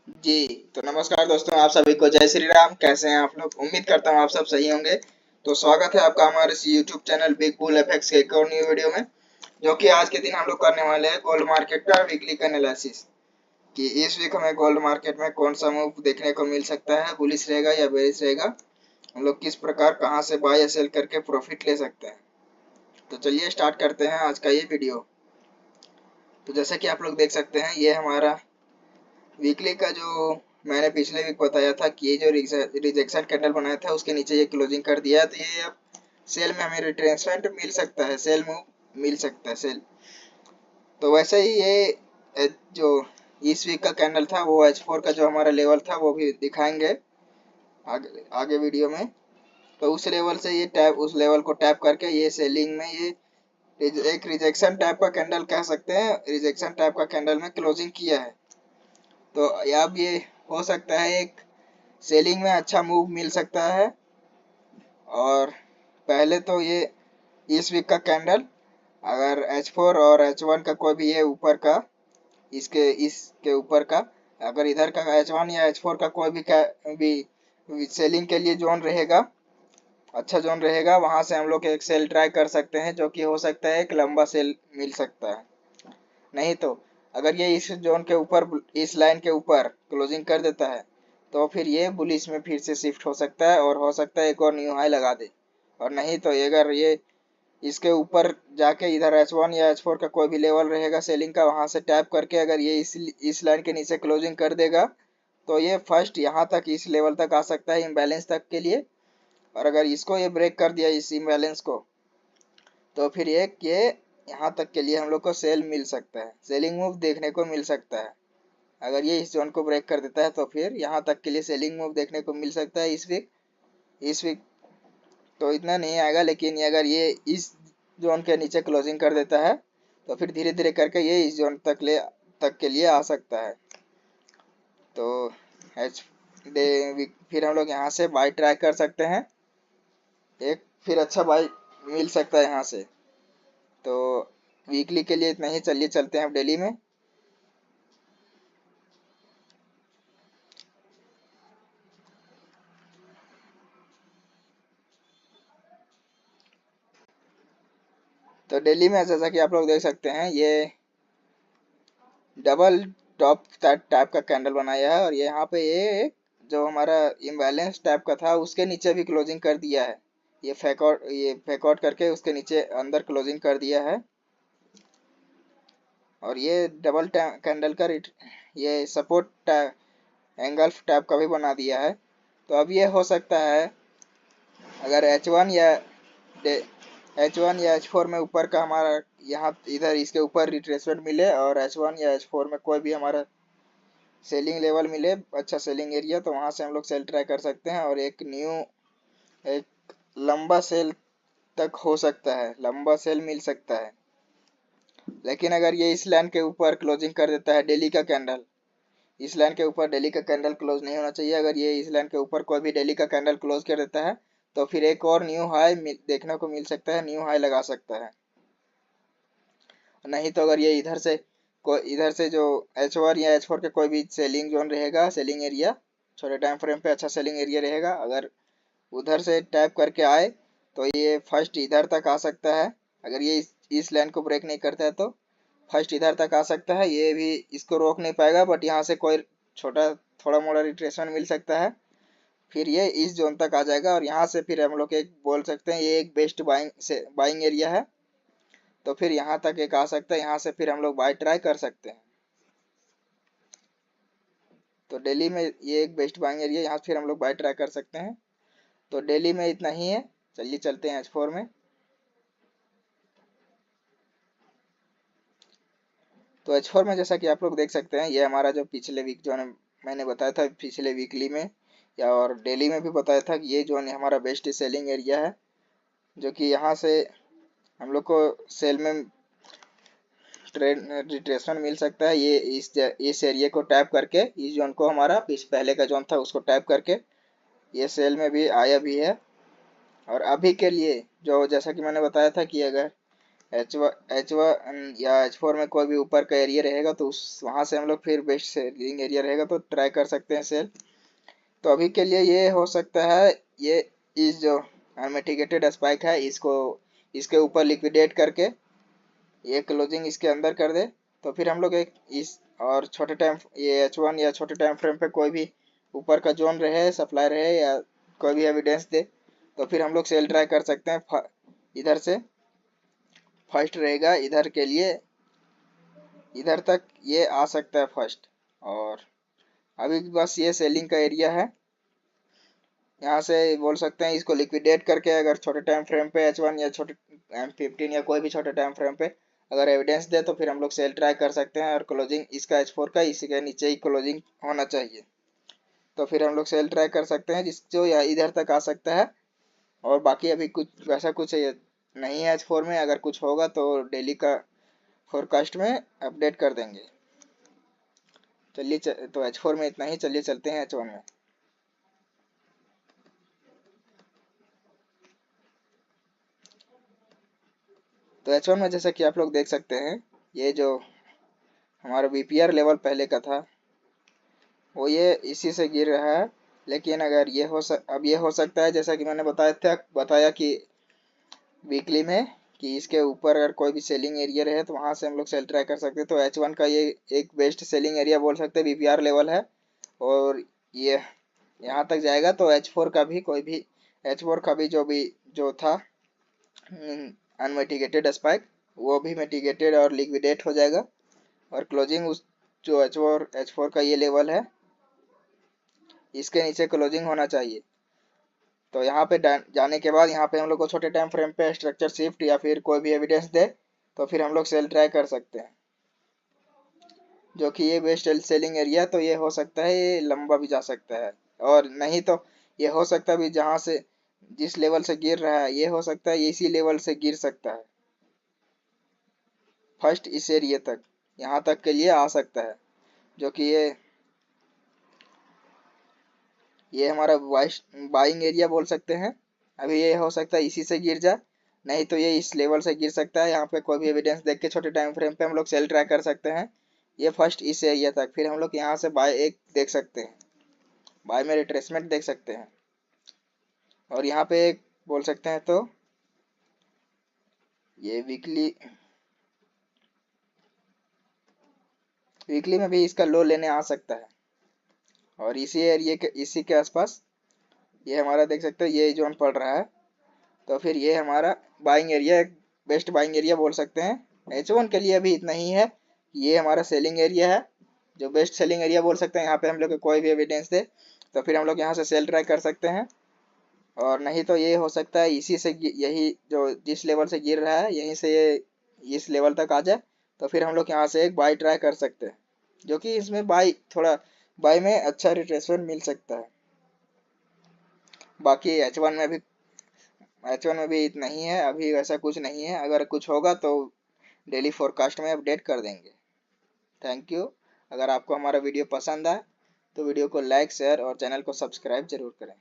जी। तो नमस्कार दोस्तों, आप सभी को जय श्री राम। कैसे हैं आप लोग? उम्मीद करता हूँ आप सब सही होंगे। तो स्वागत है आपका हमारे इस YouTube channel big bull FX के एक और न्यू वीडियो में, जो कि आज के दिन हम लोग करने वाले हैं गोल्ड मार्केट का वीकली एनालिसिस। कि इस वीक हमें गोल्ड मार्केट में कौन सा मूव देखने को मिल सकता है, बुलिश रहेगा या बेरिश रहेगा, हम लोग किस प्रकार कहाँ से बाय या सेल करके प्रॉफिट ले सकते हैं। तो चलिए स्टार्ट करते हैं आज का ये वीडियो। तो जैसा कि आप लोग देख सकते हैं, ये हमारा वीकली का जो मैंने पिछले वीक बताया था कि ये जो रिजेक्शन कैंडल बनाया था उसके नीचे ये क्लोजिंग कर दिया है, तो ये अब सेल में हमें रिट्रेसमेंट मिल सकता है, सेल मूव मिल सकता है, सेल। तो वैसे ही ये जो इस वीक का कैंडल था वो H4 का जो हमारा लेवल था वो भी दिखाएंगे आगे वीडियो में। तो उस लेवल से ये टैप, उस लेवल को टैप करके ये सेलिंग में ये एक रिजेक्शन टाइप का कैंडल कह सकते हैं, रिजेक्शन टाइप का कैंडल में क्लोजिंग किया है। तो अब ये हो सकता है एक सेलिंग में अच्छा मूव मिल सकता है। और पहले तो ये इस वीक का कैंडल अगर H4 और H1 का कोई भी ये ऊपर का, इसके ऊपर का, अगर इधर का H1 या H4 का कोई भी सेलिंग के लिए जोन रहेगा, अच्छा जोन रहेगा, वहां से हम लोग एक सेल ट्राई कर सकते हैं, जो कि हो सकता है एक लंबा सेल मिल सकता है। नहीं तो अगर ये इस जोन के ऊपर, इस लाइन के ऊपर क्लोजिंग कर देता है, तो फिर ये बुलिश में फिर से शिफ्ट हो सकता है और हो सकता है एक और न्यू हाई लगा दे। और नहीं तो अगर ये इसके ऊपर जाके इधर H1 या H4 का कोई भी लेवल रहेगा सेलिंग का, वहां से टैप करके अगर ये इस लाइन के नीचे क्लोजिंग कर देगा, तो ये फर्स्ट यहाँ तक, इस लेवल तक आ सकता है इम्बैलेंस तक के लिए। और अगर इसको ये ब्रेक कर दिया, इस इम्बैलेंस को, तो फिर ये यहाँ तक के लिए हम लोग को सेल मिल सकता है, सेलिंग मूव देखने को मिल सकता है। अगर ये इस जोन को ब्रेक कर देता है तो फिर यहाँ तक के लिए सेलिंग मूव देखने को मिल सकता है इस वीक तो इतना नहीं आएगा, लेकिन अगर ये इस जोन के नीचे क्लोजिंग कर देता है, तो फिर धीरे धीरे करके ये इस जोन तक के लिए आ सकता है। तो एच डे फिर हम लोग यहाँ से बाई ट्राई कर सकते हैं, एक फिर अच्छा बाई मिल सकता है यहाँ से। तो वीकली के लिए इतना ही, चलिए चलते हैं अब डेली में। तो डेली में जैसा कि आप लोग देख सकते हैं, ये डबल टॉप टाइप का कैंडल बनाया है, और यहाँ पे ये जो हमारा इम्बैलेंस टाइप का था उसके नीचे भी क्लोजिंग कर दिया है। ये फेक आउट करके उसके नीचे अंदर क्लोजिंग कर दिया है। और ये डबल कैंडल का ये सपोर्ट एंगल्फ टाइप का भी बना दिया है। तो अब ये हो सकता है अगर H1 या ऊपर का हमारा यहाँ इधर इसके ऊपर रिट्रेसमेंट मिले, और H1 या H4 में कोई भी हमारा सेलिंग लेवल मिले, अच्छा सेलिंग एरिया, तो वहां से हम लोग सेल ट्राई कर सकते हैं और एक लंबा सेल तक हो सकता है, लंबा सेल मिल सकता है। लेकिन अगर ये इस लाइन के ऊपर क्लोजिंग कर देता है, डेली का कैंडल, इस लाइन के ऊपर डेली का कैंडल क्लोज नहीं होना चाहिए, अगर ये इस लाइन के ऊपर कोई भी डेली का कैंडल क्लोज कर देता है, तो फिर एक और न्यू हाई देखने को मिल सकता है, न्यू हाई लगा सकता है। नहीं तो अगर ये इधर से जो H1 या H4 के कोई भी सेलिंग जोन रहेगा, सेलिंग एरिया, छोटे टाइम फ्रेम पे अच्छा सेलिंग एरिया रहेगा, अगर उधर से टैप करके आए, तो ये फर्स्ट इधर तक आ सकता है। अगर ये इस लाइन को ब्रेक नहीं करता है तो फर्स्ट इधर तक आ सकता है, ये भी इसको रोक नहीं पाएगा, बट यहाँ से कोई छोटा थोड़ा मोड़ा रिट्रेसमेंट मिल सकता है। फिर ये इस जोन तक आ जाएगा, और यहाँ से फिर हम लोग एक बोल सकते हैं ये एक बेस्ट बाइंग एरिया है। तो फिर यहाँ तक एक आ सकता है, यहाँ से फिर हम लोग बाय ट्राई कर सकते हैं। तो डेली में ये एक बेस्ट बाइंग एरिया, यहाँ फिर हम लोग बाय ट्राई कर सकते हैं। तो डेली में इतना ही है, चलिए चलते हैं H4 में। तो H4 में जैसा कि आप लोग देख सकते हैं, ये हमारा जो पिछले वीक जो मैंने बताया था, पिछले वीकली में या और डेली में भी बताया था कि ये जो हमारा बेस्ट सेलिंग एरिया है, जो कि यहाँ से हम लोग को सेल में ट्रेड रिट्रेसमेंट मिल सकता है। ये इस एरिया को टैप करके, इस जोन को, हमारा पहले का जोन था उसको टैप करके ये सेल में भी आया भी है। और अभी के लिए जो, जैसा कि मैंने बताया था कि अगर H1 या H4 में कोई भी ऊपर का एरिया रहेगा तो उस वहाँ से हम लोग फिर बेस्ट सेलिंग एरिया रहेगा तो ट्राई कर सकते हैं सेल। तो अभी के लिए ये हो सकता है, ये इस जो अनमिटिगेटेड स्पाइक है इसको इसके ऊपर लिक्विडेट करके ये क्लोजिंग इसके अंदर कर दे, तो फिर हम लोग एक इस और छोटे टाइम ये H1 या छोटे टाइम फ्रेम पे कोई भी ऊपर का जोन रहे, सप्लाई रहे या कोई भी एविडेंस दे, तो फिर हम लोग सेल ट्राई कर सकते हैं। इधर से फर्स्ट रहेगा, इधर के लिए इधर तक ये आ सकता है फर्स्ट। और अभी बस ये सेलिंग का एरिया है, यहाँ से बोल सकते हैं इसको लिक्विडेट करके अगर छोटे टाइम फ्रेम पे H1 या छोटे M15 या कोई भी छोटे टाइम फ्रेम पे अगर एविडेंस दे तो फिर हम लोग सेल ट्राई कर सकते हैं। और क्लोजिंग इसका H4 का इसी के नीचे ही क्लोजिंग होना चाहिए, तो फिर हम लोग सेल ट्राई कर सकते हैं जिस जो या इधर तक आ सकता है। और बाकी अभी कुछ वैसा कुछ नहीं है H4 में, अगर कुछ होगा तो डेली का फोरकास्ट में अपडेट कर देंगे। चलिए तो H4 में इतना ही, चलिए चलते हैं H1 में। तो H1 में जैसा कि आप लोग देख सकते हैं, ये जो हमारा VPR लेवल पहले का था वो ये इसी से गिर रहा है। लेकिन अगर ये अब ये हो सकता है जैसा कि मैंने बताया कि वीकली में कि इसके ऊपर अगर कोई भी सेलिंग एरिया रहे तो वहां से हम लोग सेल ट्राई कर सकते हैं। तो H1 का ये एक बेस्ट सेलिंग एरिया बोल सकते हैं, VPR लेवल है। और ये यहाँ तक जाएगा तो H4 का भी जो था अनमिटिगेटेड स्पाइक वो भी मिटिगेटेड और लिक्विडेट हो जाएगा। और क्लोजिंग उस जो H4 का ये लेवल है इसके नीचे क्लोजिंग होना चाहिए। तो यहाँ पे जाने के बाद यहाँ पे हम लोग को छोटे टाइम फ्रेम पे स्ट्रक्चर शिफ्ट या फिर कोई भी एविडेंस दे तो फिर हम लोग सेल ट्राई कर सकते हैं, जो कि ये बेस्ट सेलिंग एरिया। तो ये हो सकता है ये लंबा भी जा सकता है, और नहीं तो ये हो सकता है भी जहाँ से जिस लेवल से गिर रहा है ये हो सकता है इसी लेवल से गिर सकता है फर्स्ट इस एरिया तक, यहाँ तक के लिए आ सकता है। जो कि ये हमारा बाइंग एरिया बोल सकते हैं। अभी ये हो सकता है इसी से गिर जाए, नहीं तो ये इस लेवल से गिर सकता है। यहाँ पे कोई भी एविडेंस देख के छोटे टाइम फ्रेम पे हम लोग सेल ट्राई कर सकते हैं ये फर्स्ट इस एरिया तक। फिर हम लोग यहाँ से बाय एक देख सकते हैं, बाय में रिट्रेसमेंट देख सकते हैं। और यहाँ पे एक बोल सकते हैं तो ये वीकली में भी इसका लो लेने आ सकता है। और इसी के आसपास ये हमारा देख सकते हैं ये जोन पड़ रहा है, तो फिर ये हमारा बाइंग एरिया एक बेस्ट बाइंग एरिया बोल सकते हैं। H1 के लिए अभी इतना ही है, ये हमारा सेलिंग एरिया है जो बेस्ट सेलिंग एरिया बोल सकते हैं। यहाँ पे हम लोग को कोई भी एविडेंस दे तो फिर हम लोग यहाँ से सेल ट्राई कर सकते हैं। और नहीं तो ये हो सकता है इसी से यही जो जिस लेवल से गिर रहा है यहीं से ये इस लेवल तक आ जाए, तो फिर हम लोग यहाँ से एक बाई ट्राई कर सकते हैं, जो कि इसमें बाई में अच्छा रिट्रेसमेंट मिल सकता है। बाकी H1 में भी इतना ही है, अभी वैसा कुछ नहीं है। अगर कुछ होगा तो डेली फोरकास्ट में अपडेट कर देंगे। Thank you. अगर आपको हमारा वीडियो पसंद आए तो वीडियो को लाइक शेयर और चैनल को सब्सक्राइब जरूर करें।